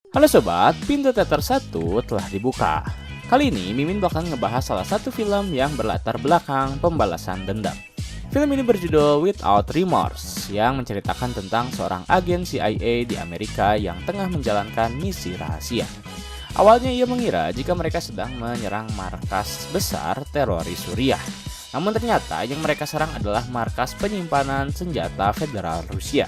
Halo sobat, pintu teater 1 telah dibuka. Kali ini Mimin bakal ngebahas salah satu film yang berlatar belakang pembalasan dendam. Film ini berjudul Without Remorse yang menceritakan tentang seorang agen CIA di Amerika yang tengah menjalankan misi rahasia. Awalnya ia mengira jika mereka sedang menyerang markas besar teroris Suriah. Namun ternyata yang mereka serang adalah markas penyimpanan senjata federal Rusia.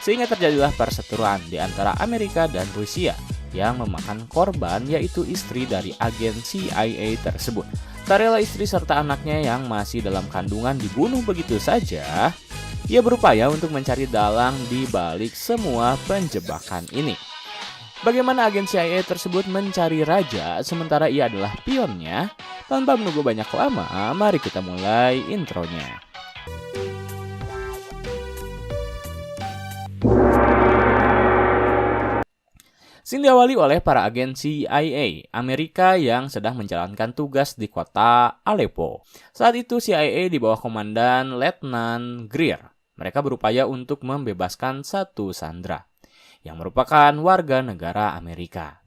Sehingga terjadilah perseteruan di antara Amerika dan Rusia yang memakan korban, yaitu istri dari agen CIA tersebut. Tak rela istri serta anaknya yang masih dalam kandungan dibunuh begitu saja, ia berupaya untuk mencari dalang di balik semua penjebakan ini. Bagaimana agen CIA tersebut mencari raja sementara ia adalah pionnya? Tanpa menunggu banyak lama, mari kita mulai intronya. Scene diawali oleh para agen CIA Amerika yang sedang menjalankan tugas di kota Aleppo. Saat itu CIA di bawah komandan Letnan Greer. Mereka berupaya untuk membebaskan satu sandera yang merupakan warga negara Amerika.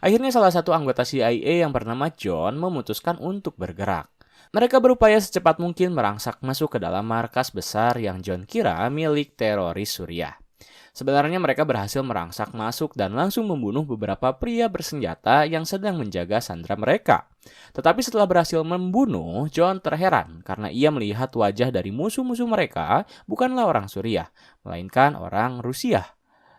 Akhirnya salah satu anggota CIA yang bernama John memutuskan untuk bergerak. Mereka berupaya secepat mungkin merangsak masuk ke dalam markas besar yang John kira milik teroris Suriah. Sebenarnya mereka berhasil merangsak masuk dan langsung membunuh beberapa pria bersenjata yang sedang menjaga sandera mereka. Tetapi setelah berhasil membunuh, John terheran karena ia melihat wajah dari musuh-musuh mereka bukanlah orang Suriah, melainkan orang Rusia.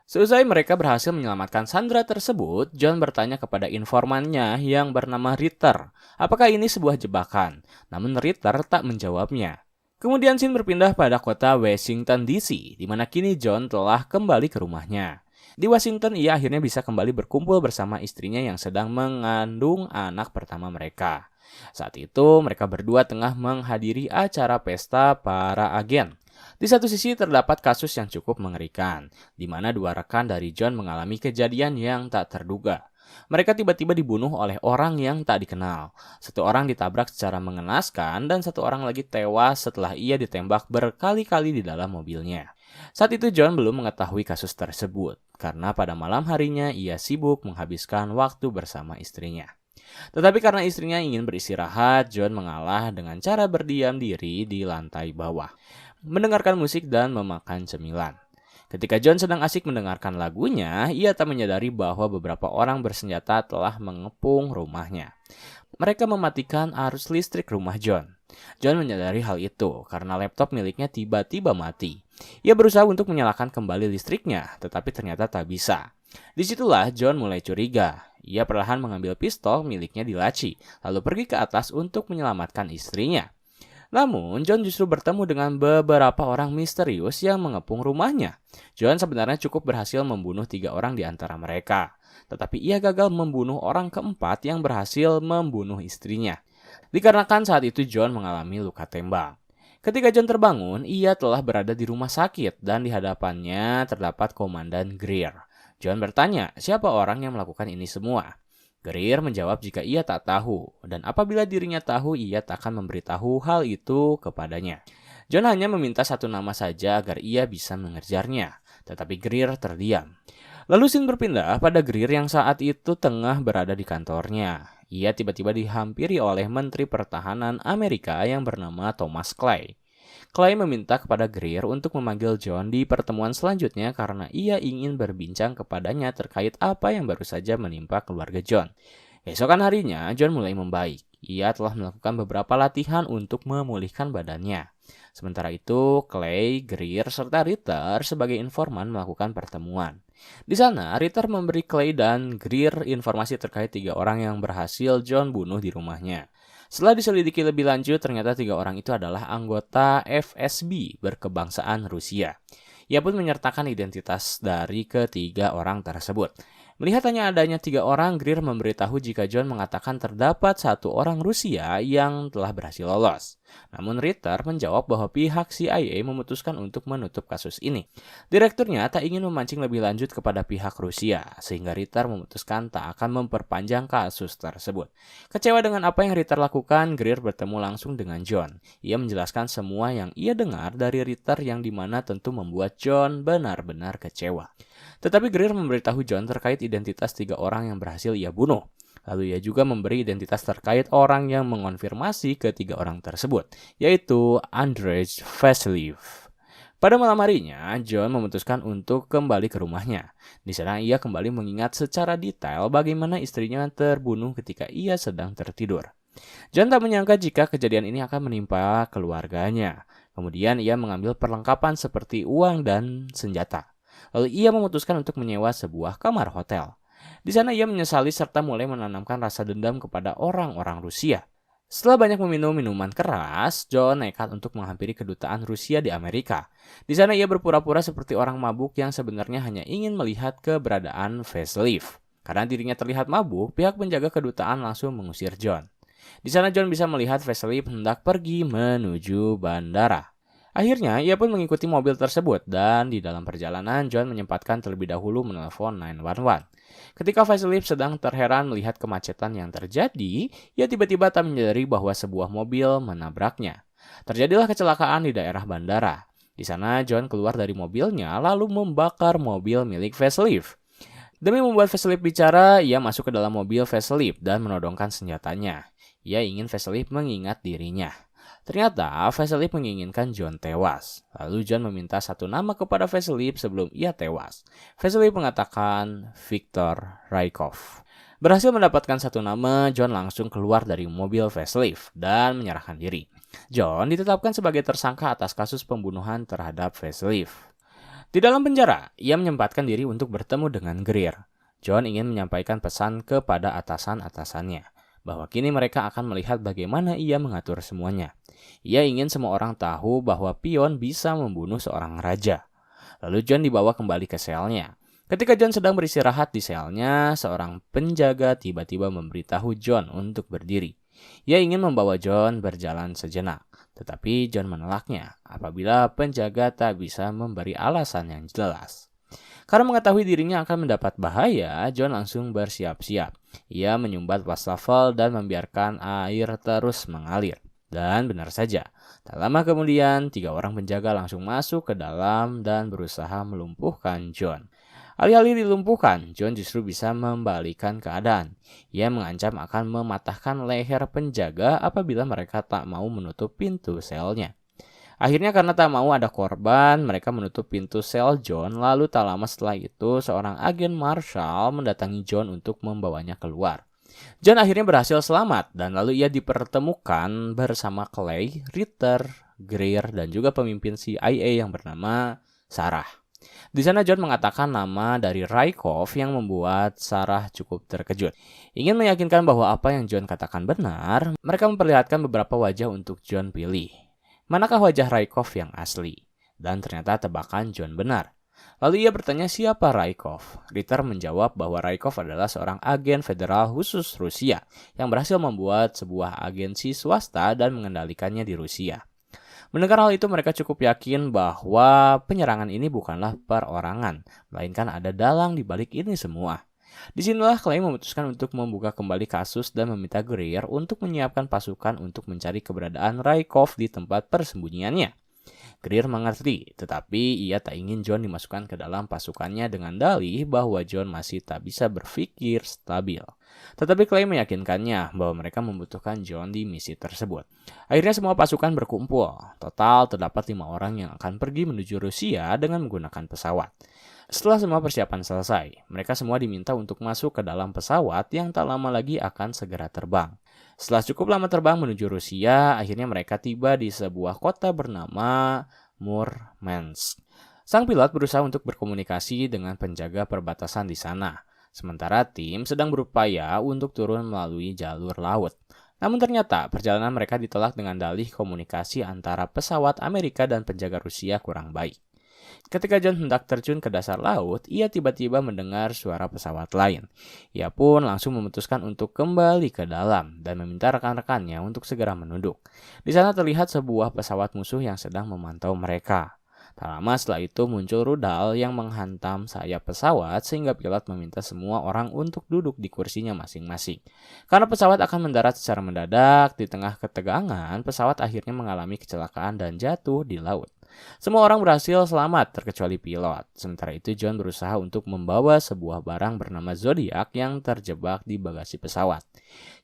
Seusai mereka berhasil menyelamatkan sandera tersebut, John bertanya kepada informannya yang bernama Ritter, apakah ini sebuah jebakan? Namun Ritter tak menjawabnya. Kemudian scene berpindah pada kota Washington DC, di mana kini John telah kembali ke rumahnya. Di Washington, ia akhirnya bisa kembali berkumpul bersama istrinya yang sedang mengandung anak pertama mereka. Saat itu, mereka berdua tengah menghadiri acara pesta para agen. Di satu sisi terdapat kasus yang cukup mengerikan, di mana dua rekan dari John mengalami kejadian yang tak terduga. Mereka tiba-tiba dibunuh oleh orang yang tak dikenal. Satu orang ditabrak secara mengenaskan dan satu orang lagi tewas setelah ia ditembak berkali-kali di dalam mobilnya. Saat itu John belum mengetahui kasus tersebut, karena pada malam harinya ia sibuk menghabiskan waktu bersama istrinya. Tetapi karena istrinya ingin beristirahat, John mengalah dengan cara berdiam diri di lantai bawah, mendengarkan musik dan memakan cemilan. Ketika John sedang asik mendengarkan lagunya, ia tak menyadari bahwa beberapa orang bersenjata telah mengepung rumahnya. Mereka mematikan arus listrik rumah John. John menyadari hal itu karena laptop miliknya tiba-tiba mati. Ia berusaha untuk menyalakan kembali listriknya, tetapi ternyata tak bisa. Disitulah John mulai curiga. Ia perlahan mengambil pistol miliknya di laci, lalu pergi ke atas untuk menyelamatkan istrinya. Namun, John justru bertemu dengan beberapa orang misterius yang mengepung rumahnya. John sebenarnya cukup berhasil membunuh 3 orang di antara mereka. Tetapi ia gagal membunuh orang keempat yang berhasil membunuh istrinya. Dikarenakan saat itu John mengalami luka tembak. Ketika John terbangun, ia telah berada di rumah sakit dan di hadapannya terdapat Komandan Greer. John bertanya, siapa orang yang melakukan ini semua? Greer menjawab jika ia tak tahu, dan apabila dirinya tahu, ia tak akan memberitahu hal itu kepadanya. John hanya meminta satu nama saja agar ia bisa mengejarnya, tetapi Greer terdiam. Lalu scene berpindah pada Greer yang saat itu tengah berada di kantornya. Ia tiba-tiba dihampiri oleh Menteri Pertahanan Amerika yang bernama Thomas Clay. Clay meminta kepada Greer untuk memanggil John di pertemuan selanjutnya karena ia ingin berbincang kepadanya terkait apa yang baru saja menimpa keluarga John. Esokan harinya, John mulai membaik. Ia telah melakukan beberapa latihan untuk memulihkan badannya. Sementara itu, Clay, Greer, serta Ritter sebagai informan melakukan pertemuan. Di sana, Ritter memberi Clay dan Greer informasi terkait 3 orang yang berhasil John bunuh di rumahnya. Setelah diselidiki lebih lanjut, ternyata 3 orang itu adalah anggota FSB berkebangsaan Rusia. Ia pun menyertakan identitas dari ketiga orang tersebut. Melihat hanya adanya 3 orang, Greer memberitahu jika John mengatakan terdapat 1 orang Rusia yang telah berhasil lolos. Namun Ritter menjawab bahwa pihak CIA memutuskan untuk menutup kasus ini. Direkturnya tak ingin memancing lebih lanjut kepada pihak Rusia, sehingga Ritter memutuskan tak akan memperpanjang kasus tersebut. Kecewa dengan apa yang Ritter lakukan, Greer bertemu langsung dengan John. Ia menjelaskan semua yang ia dengar dari Ritter yang dimana tentu membuat John benar-benar kecewa. Tetapi Greer memberitahu John terkait identitas 3 orang yang berhasil ia bunuh. Lalu ia juga memberi identitas terkait orang yang mengonfirmasi ke 3 orang tersebut, yaitu Andrzej Vasiliev. Pada malam harinya, John memutuskan untuk kembali ke rumahnya. Di sana ia kembali mengingat secara detail bagaimana istrinya terbunuh ketika ia sedang tertidur. John tak menyangka jika kejadian ini akan menimpa keluarganya. Kemudian ia mengambil perlengkapan seperti uang dan senjata. Lalu ia memutuskan untuk menyewa sebuah kamar hotel. Di sana ia menyesali serta mulai menanamkan rasa dendam kepada orang-orang Rusia. Setelah banyak meminum minuman keras, John nekat untuk menghampiri kedutaan Rusia di Amerika. Di sana ia berpura-pura seperti orang mabuk yang sebenarnya hanya ingin melihat keberadaan Vasiliev. Karena dirinya terlihat mabuk, pihak penjaga kedutaan langsung mengusir John. Di sana John bisa melihat Vasiliev hendak pergi menuju bandara. Akhirnya ia pun mengikuti mobil tersebut dan di dalam perjalanan John menyempatkan terlebih dahulu menelpon 911. Ketika Vasiliev sedang terheran melihat kemacetan yang terjadi, ia tiba-tiba tak menyadari bahwa sebuah mobil menabraknya. Terjadilah kecelakaan di daerah bandara. Di sana John keluar dari mobilnya lalu membakar mobil milik Vasiliev. Demi membuat Vasiliev bicara, ia masuk ke dalam mobil Vasiliev dan menodongkan senjatanya. Ia ingin Vasiliev mengingat dirinya. Ternyata Vasiliev menginginkan John tewas. Lalu John meminta satu nama kepada Vasiliev sebelum ia tewas. Vasiliev mengatakan Viktor Rykov. Berhasil mendapatkan satu nama, John langsung keluar dari mobil Vasiliev dan menyerahkan diri. John ditetapkan sebagai tersangka atas kasus pembunuhan terhadap Vasiliev. Di dalam penjara, ia menyempatkan diri untuk bertemu dengan Greer. John ingin menyampaikan pesan kepada atasan-atasannya bahwa kini mereka akan melihat bagaimana ia mengatur semuanya. Ia ingin semua orang tahu bahwa pion bisa membunuh seorang raja. Lalu John dibawa kembali ke selnya. Ketika John sedang beristirahat di selnya, seorang penjaga tiba-tiba memberitahu John untuk berdiri. Ia ingin membawa John berjalan sejenak, tetapi John menolaknya apabila penjaga tak bisa memberi alasan yang jelas. Karena mengetahui dirinya akan mendapat bahaya, John langsung bersiap-siap. Ia menyumbat wastafel dan membiarkan air terus mengalir. Dan benar saja, tak lama kemudian 3 orang penjaga langsung masuk ke dalam dan berusaha melumpuhkan John. Alih-alih dilumpuhkan, John justru bisa membalikan keadaan. Ia mengancam akan mematahkan leher penjaga apabila mereka tak mau menutup pintu selnya. Akhirnya karena tak mau ada korban, mereka menutup pintu sel John, lalu tak lama setelah itu seorang agen Marshal mendatangi John untuk membawanya keluar. John akhirnya berhasil selamat dan lalu ia dipertemukan bersama Clay, Ritter, Greer, dan juga pemimpin CIA yang bernama Sarah. Di sana John mengatakan nama dari Rykov yang membuat Sarah cukup terkejut. Ingin meyakinkan bahwa apa yang John katakan benar, mereka memperlihatkan beberapa wajah untuk John pilih. Manakah wajah Rykov yang asli? Dan ternyata tebakan John benar. Lalu ia bertanya siapa Rykov. Ritter menjawab bahwa Rykov adalah seorang agen federal khusus Rusia yang berhasil membuat sebuah agensi swasta dan mengendalikannya di Rusia. Mendengar hal itu mereka cukup yakin bahwa penyerangan ini bukanlah perorangan, melainkan ada dalang di balik ini semua. Disinilah Clay memutuskan untuk membuka kembali kasus dan meminta Greer untuk menyiapkan pasukan untuk mencari keberadaan Rykov di tempat persembunyiannya. Greer mengerti, tetapi ia tak ingin John dimasukkan ke dalam pasukannya dengan dalih bahwa John masih tak bisa berpikir stabil. Tetapi Clay meyakinkannya bahwa mereka membutuhkan John di misi tersebut. Akhirnya semua pasukan berkumpul. Total terdapat 5 orang yang akan pergi menuju Rusia dengan menggunakan pesawat. Setelah semua persiapan selesai, mereka semua diminta untuk masuk ke dalam pesawat yang tak lama lagi akan segera terbang. Setelah cukup lama terbang menuju Rusia, akhirnya mereka tiba di sebuah kota bernama Murmansk. Sang pilot berusaha untuk berkomunikasi dengan penjaga perbatasan di sana, sementara tim sedang berupaya untuk turun melalui jalur laut. Namun ternyata perjalanan mereka ditolak dengan dalih komunikasi antara pesawat Amerika dan penjaga Rusia kurang baik. Ketika John hendak terjun ke dasar laut, ia tiba-tiba mendengar suara pesawat lain. Ia pun langsung memutuskan untuk kembali ke dalam dan meminta rekan-rekannya untuk segera menunduk. Di sana terlihat sebuah pesawat musuh yang sedang memantau mereka. Tak lama setelah itu muncul rudal yang menghantam sayap pesawat sehingga pilot meminta semua orang untuk duduk di kursinya masing-masing. Karena pesawat akan mendarat secara mendadak, di tengah ketegangan, pesawat akhirnya mengalami kecelakaan dan jatuh di laut. Semua orang berhasil selamat terkecuali pilot. Sementara itu John berusaha untuk membawa sebuah barang bernama Zodiac yang terjebak di bagasi pesawat.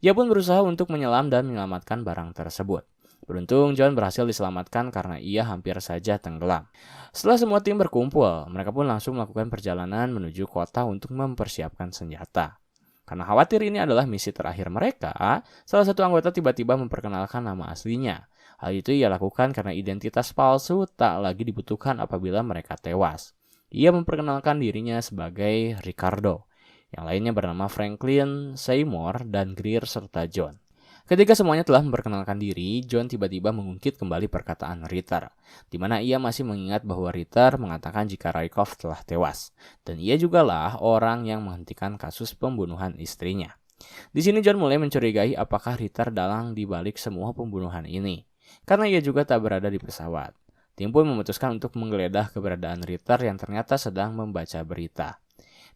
Ia pun berusaha untuk menyelam dan menyelamatkan barang tersebut. Beruntung John berhasil diselamatkan karena ia hampir saja tenggelam. Setelah semua tim berkumpul, mereka pun langsung melakukan perjalanan menuju kota untuk mempersiapkan senjata. Karena khawatir ini adalah misi terakhir mereka, salah satu anggota tiba-tiba memperkenalkan nama aslinya. Hal itu ia lakukan karena identitas palsu tak lagi dibutuhkan apabila mereka tewas. Ia memperkenalkan dirinya sebagai Ricardo. Yang lainnya bernama Franklin, Seymour, dan Greer serta John. Ketika semuanya telah memperkenalkan diri, John tiba-tiba mengungkit kembali perkataan Ritter, di mana ia masih mengingat bahwa Ritter mengatakan jika Rykov telah tewas, dan ia jugalah orang yang menghentikan kasus pembunuhan istrinya. Di sini John mulai mencurigai apakah Ritter dalang di balik semua pembunuhan ini, karena ia juga tak berada di pesawat. Tim pun memutuskan untuk menggeledah keberadaan Ritter yang ternyata sedang membaca berita.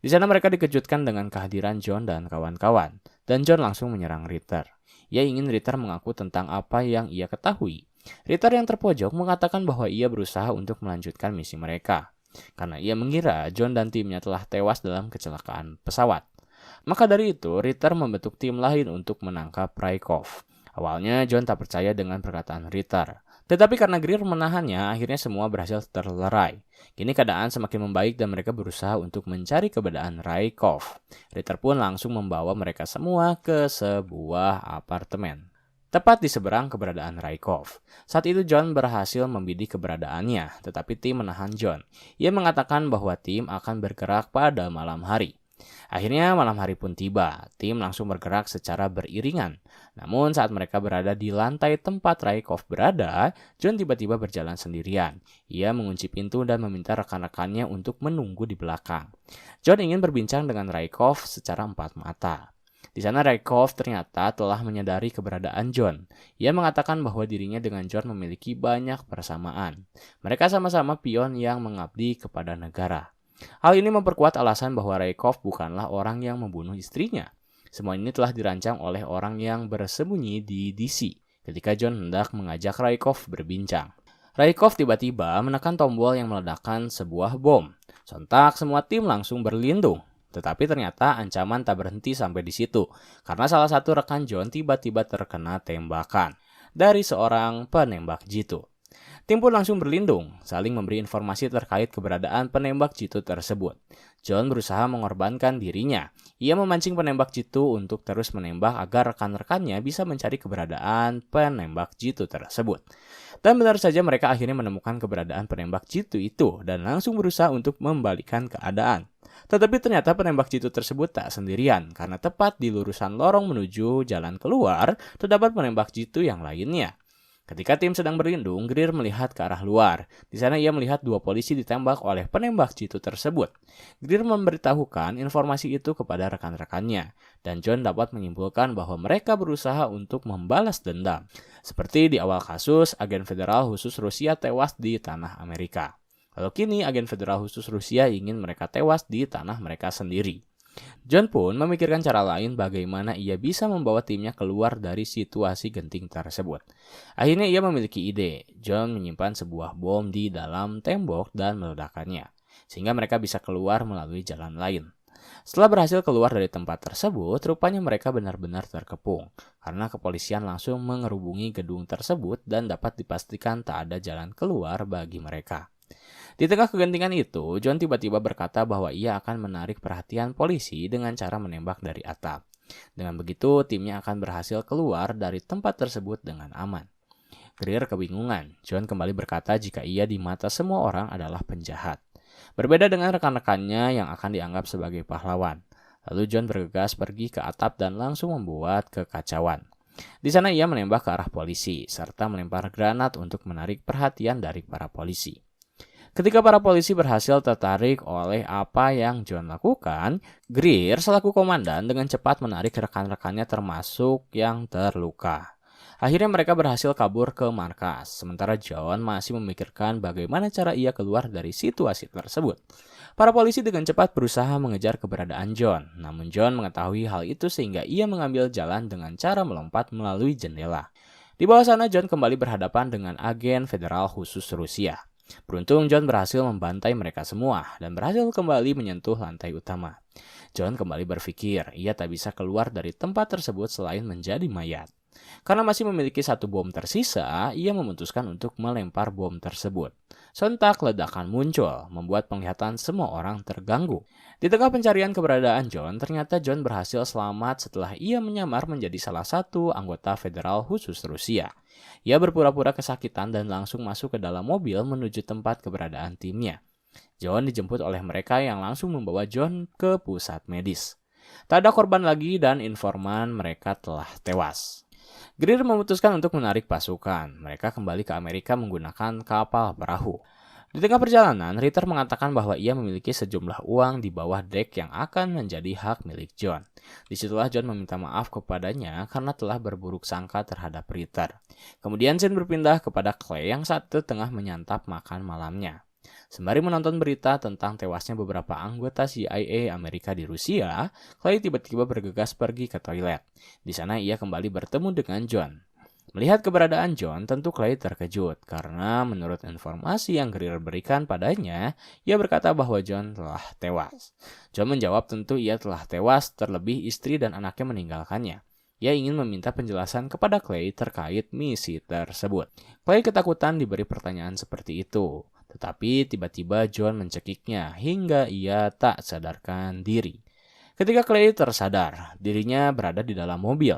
Di sana mereka dikejutkan dengan kehadiran John dan kawan-kawan, dan John langsung menyerang Ritter. Ia ingin Ritter mengaku tentang apa yang ia ketahui. Ritter yang terpojok mengatakan bahwa ia berusaha untuk melanjutkan misi mereka, karena ia mengira John dan timnya telah tewas dalam kecelakaan pesawat. Maka dari itu, Ritter membentuk tim lain untuk menangkap Rykov. Awalnya John tak percaya dengan perkataan Ritter, tetapi karena Greer menahannya, akhirnya semua berhasil terlerai. Kini keadaan semakin membaik dan mereka berusaha untuk mencari keberadaan Rykov. Ritter pun langsung membawa mereka semua ke sebuah apartemen, tepat di seberang keberadaan Rykov. Saat itu John berhasil membidik keberadaannya, tetapi tim menahan John. Ia mengatakan bahwa tim akan bergerak pada malam hari. Akhirnya malam hari pun tiba, tim langsung bergerak secara beriringan. Namun saat mereka berada di lantai tempat Rykov berada, John tiba-tiba berjalan sendirian. Ia mengunci pintu dan meminta rekan-rekannya untuk menunggu di belakang. John ingin berbincang dengan Rykov secara empat mata. Di sana Rykov ternyata telah menyadari keberadaan John. Ia mengatakan bahwa dirinya dengan John memiliki banyak persamaan. Mereka sama-sama pion yang mengabdi kepada negara. Hal ini memperkuat alasan bahwa Rykov bukanlah orang yang membunuh istrinya. Semua ini telah dirancang oleh orang yang bersembunyi di DC ketika John hendak mengajak Rykov berbincang. Rykov tiba-tiba menekan tombol yang meledakkan sebuah bom. Sontak semua tim langsung berlindung. Tetapi ternyata ancaman tak berhenti sampai di situ, karena salah satu rekan John tiba-tiba terkena tembakan dari seorang penembak jitu. Tim pun langsung berlindung, saling memberi informasi terkait keberadaan penembak jitu tersebut. John berusaha mengorbankan dirinya. Ia memancing penembak jitu untuk terus menembak agar rekan-rekannya bisa mencari keberadaan penembak jitu tersebut. Dan benar saja mereka akhirnya menemukan keberadaan penembak jitu itu dan langsung berusaha untuk membalikan keadaan. Tetapi ternyata penembak jitu tersebut tak sendirian, karena tepat di lurusan lorong menuju jalan keluar terdapat penembak jitu yang lainnya. Ketika tim sedang berlindung, Greer melihat ke arah luar. Di sana ia melihat dua polisi ditembak oleh penembak jitu tersebut. Greer memberitahukan informasi itu kepada rekan-rekannya, dan John dapat menyimpulkan bahwa mereka berusaha untuk membalas dendam. Seperti di awal kasus, agen federal khusus Rusia tewas di tanah Amerika. Lalu kini agen federal khusus Rusia ingin mereka tewas di tanah mereka sendiri. John pun memikirkan cara lain bagaimana ia bisa membawa timnya keluar dari situasi genting tersebut. Akhirnya ia memiliki ide. John menyimpan sebuah bom di dalam tembok dan meledakkannya, sehingga mereka bisa keluar melalui jalan lain. Setelah berhasil keluar dari tempat tersebut, rupanya mereka benar-benar terkepung, karena kepolisian langsung mengerubungi gedung tersebut dan dapat dipastikan tak ada jalan keluar bagi mereka. Di tengah kegentingan itu, John tiba-tiba berkata bahwa ia akan menarik perhatian polisi dengan cara menembak dari atap. Dengan begitu, timnya akan berhasil keluar dari tempat tersebut dengan aman. Greer kebingungan. John kembali berkata jika ia di mata semua orang adalah penjahat. Berbeda dengan rekan-rekannya yang akan dianggap sebagai pahlawan. Lalu John bergegas pergi ke atap dan langsung membuat kekacauan. Di sana ia menembak ke arah polisi, serta melempar granat untuk menarik perhatian dari para polisi. Ketika para polisi berhasil tertarik oleh apa yang John lakukan, Greer selaku komandan dengan cepat menarik rekan-rekannya termasuk yang terluka. Akhirnya mereka berhasil kabur ke markas, sementara John masih memikirkan bagaimana cara ia keluar dari situasi tersebut. Para polisi dengan cepat berusaha mengejar keberadaan John, namun John mengetahui hal itu sehingga ia mengambil jalan dengan cara melompat melalui jendela. Di bawah sana John kembali berhadapan dengan agen federal khusus Rusia. Beruntung John berhasil membantai mereka semua dan berhasil kembali menyentuh lantai utama. John kembali berpikir ia tak bisa keluar dari tempat tersebut selain menjadi mayat. Karena masih memiliki satu bom tersisa, ia memutuskan untuk melempar bom tersebut. Sontak ledakan muncul, membuat penglihatan semua orang terganggu. Di tengah pencarian keberadaan John, ternyata John berhasil selamat setelah ia menyamar menjadi salah satu anggota federal khusus Rusia. Ia berpura-pura kesakitan dan langsung masuk ke dalam mobil menuju tempat keberadaan timnya. John dijemput oleh mereka yang langsung membawa John ke pusat medis. Tak ada korban lagi dan informan mereka telah tewas. Greer memutuskan untuk menarik pasukan. Mereka kembali ke Amerika menggunakan kapal perahu. Di tengah perjalanan, Ritter mengatakan bahwa ia memiliki sejumlah uang di bawah dek yang akan menjadi hak milik John. Disitulah John meminta maaf kepadanya karena telah berburuk sangka terhadap Ritter. Kemudian scene berpindah kepada Clay yang saat itu tengah menyantap makan malamnya. Sembari menonton berita tentang tewasnya beberapa anggota CIA Amerika di Rusia, Clay tiba-tiba bergegas pergi ke toilet. Di sana ia kembali bertemu dengan John. Melihat keberadaan John, tentu Clay terkejut karena menurut informasi yang Greer berikan padanya, ia berkata bahwa John telah tewas. John menjawab tentu ia telah tewas, terlebih istri dan anaknya meninggalkannya. Ia ingin meminta penjelasan kepada Clay terkait misi tersebut. Clay ketakutan diberi pertanyaan seperti itu, tetapi tiba-tiba John mencekiknya hingga ia tak sadarkan diri. Ketika Clay tersadar, dirinya berada di dalam mobil.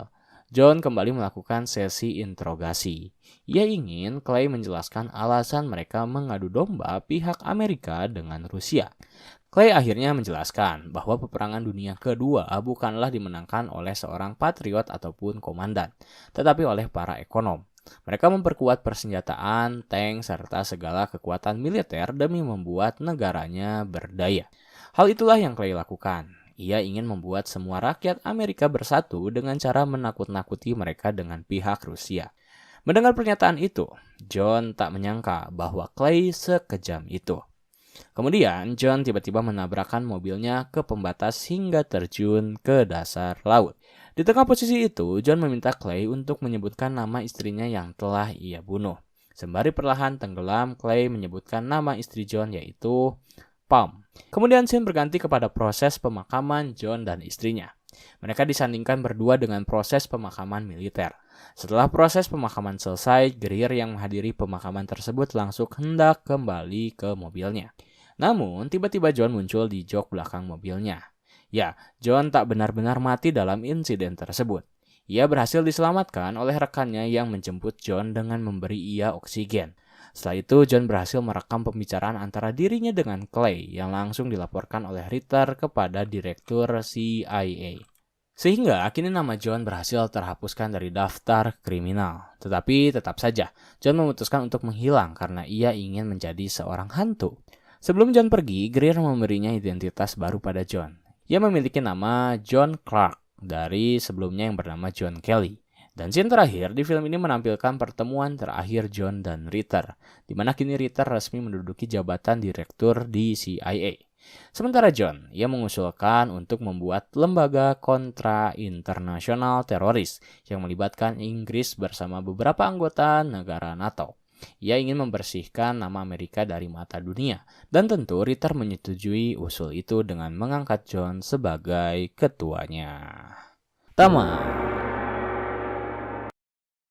John kembali melakukan sesi interogasi. Ia ingin Clay menjelaskan alasan mereka mengadu domba pihak Amerika dengan Rusia. Clay akhirnya menjelaskan bahwa peperangan dunia kedua bukanlah dimenangkan oleh seorang patriot ataupun komandan, tetapi oleh para ekonom. Mereka memperkuat persenjataan, tank, serta segala kekuatan militer demi membuat negaranya berdaya. Hal itulah yang Clay lakukan. Ia ingin membuat semua rakyat Amerika bersatu dengan cara menakut-nakuti mereka dengan pihak Rusia. Mendengar pernyataan itu, John tak menyangka bahwa Clay sekejam itu. Kemudian, John tiba-tiba menabrakkan mobilnya ke pembatas hingga terjun ke dasar laut. Di tengah posisi itu, John meminta Clay untuk menyebutkan nama istrinya yang telah ia bunuh. Sembari perlahan tenggelam, Clay menyebutkan nama istri John yaitu Palm. Kemudian scene berganti kepada proses pemakaman John dan istrinya. Mereka disandingkan berdua dengan proses pemakaman militer. Setelah proses pemakaman selesai, Greer yang menghadiri pemakaman tersebut langsung hendak kembali ke mobilnya. Namun, tiba-tiba John muncul di jok belakang mobilnya. Ya, John tak benar-benar mati dalam insiden tersebut. Ia berhasil diselamatkan oleh rekannya yang menjemput John dengan memberi ia oksigen. Setelah itu, John berhasil merekam pembicaraan antara dirinya dengan Clay yang langsung dilaporkan oleh Ritter kepada Direktur CIA. Sehingga kini nama John berhasil terhapuskan dari daftar kriminal. Tetapi tetap saja, John memutuskan untuk menghilang karena ia ingin menjadi seorang hantu. Sebelum John pergi, Greer memberinya identitas baru pada John. Ia memiliki nama John Clark dari sebelumnya yang bernama John Kelly. Dan scene terakhir di film ini menampilkan pertemuan terakhir John dan Ritter, di mana kini Ritter resmi menduduki jabatan direktur di CIA. Sementara John, ia mengusulkan untuk membuat lembaga kontra internasional teroris yang melibatkan Inggris bersama beberapa anggota negara NATO. Ia ingin membersihkan nama Amerika dari mata dunia, dan tentu Ritter menyetujui usul itu dengan mengangkat John sebagai ketuanya. Tamat.